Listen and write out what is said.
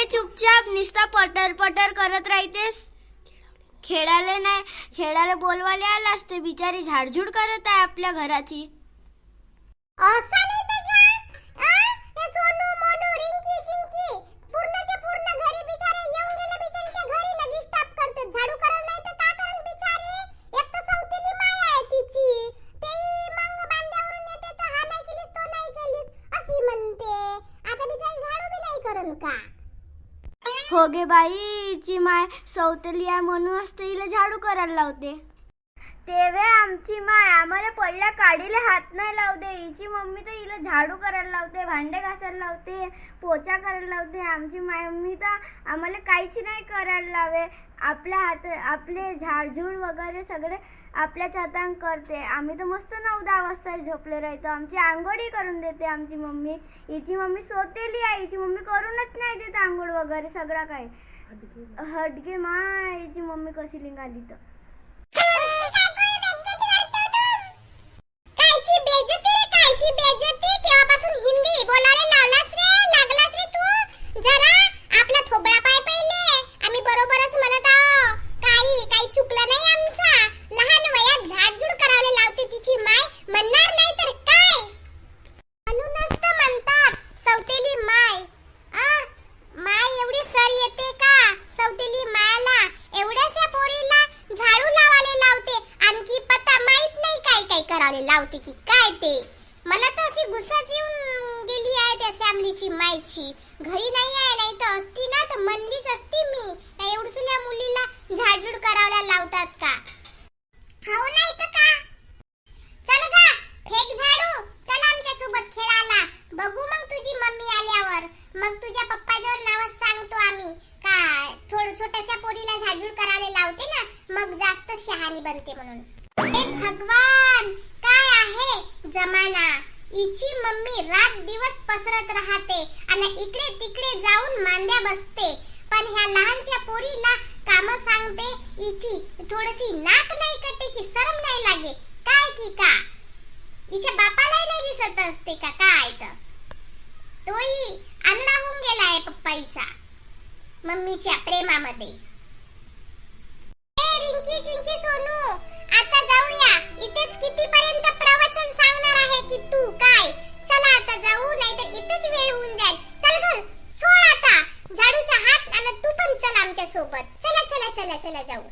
रे चुपचाप नुसता पटर पटर करत राहतेस. खेळायला नाही, खेळायला बोलवायला आलास ते बिचारी झाडझूड करत आहे आपल्या घराची. असा नाही तर का हे सोनू मोनू रिंकी जिंकी पूर्णचे पूर्ण घरी बिचारे येऊन गेले. बिचारीच्या घरी न डिस्टर्ब करते. झाडू करत नाही तर का करन बिचारी. एक तर सौतेली माय आहे तिची. ते मग बांध्यावरून येते तर हा नाही केलीस तो नाही केलीस अशी म्हणते. आता बिचारी झाडू बी नाही करन का. हो गे बाई, हिची माय सौतेली आहे म्हणून असते हिला झाडू करायला लावते. तेव्हा आमची माय आम्हाला पडल्या काढीला हात नाही लावते. हिची मम्मी तर हिला झाडू करायला लावते, भांडे घासायला लावते, पोचा करायला लावते. आमची मम्मी तर आम्हाला काहीच नाही करायला लावे. आपल्या हात आपले झाडझूड वगैरे सगळे आपल्याच हातान करते. आम्ही तर मस्त 9-10 वाजता झोपले राहतो. आमची आंघोळी करून देते आमची मम्मी. हिची मम्मी सोतेली आहे, हिची मम्मी करूनच नाही देत आंघोळ वगैरे सगळं काही. हटगे माय, हिची मम्मी कशी लिंगाली तर. कायची बेइज्जती केव्हापासून हिंदी बोलायला लावलास रे, लागलास रे तू. जरा आपला थोबडा पाय पहिले. आम्ही बरोबरच म्हणत आहो. काही चुकलं नाही आमचा. लहान वयात झाडझूड करायला लावते तिची माय. म्हणणार नाही तर काय. म्हणूनच तर म्हणतात सौतेली माय. माय एवढी सर येते का सौतेली मायला. एवढ्याशा पोरीला झाडू लावायला लावते. आणखी पता माहित नाही काय करायला लावते की काय ते. मला तर अशी गुस्साच येऊन गेली आहे त्या फॅमिलीची मायची. घरी नाही आहे, नाही तर असती ना तर म्हणलीच असती मी. त्या एवढ्या मुलीला झाडझूड करायला लावतात का. हो नाही तर का. चल गा फेक झाडू. चल आमच्या सोबत खेळायला. बघू मग तुझी मम्मी आल्यावर. मग तुझ्या पप्पाजवळ नाव सांगतो आम्ही का थोडं छोट्याशा पोरीला झाडझूड करायला लावते ना मग जास्त शहाणी बनते म्हणून. हे भगवान, काय आहे जमाना. हिची मम्मी रात दिवस पसरत राहते आणि इकडे तिकडे जाऊन मांद्या बसते. पण ह्या लहानशा पोरीला काम सांगते. हिची थोडीशी नाक नाही कटे की शरम नाही लागे काय की का. हिच्या बापाला नाही दिसत असते का काय. तर तोही आणला होऊन गेला आहे पप्पाईचा मम्मीच्या प्रेमामध्ये. रिंकी जिंकी सोनू आता जाऊया. इथेच कितीपर्यंत प्रवचन सांगणार आहे की तू काय. चला आता जाऊ नाही तर इथेच वेळ होऊन जाईल. चल ग सोड आता झाडूचा हात आणि तू पण चल आमच्या सोबत. चला चला चला चला जाऊ.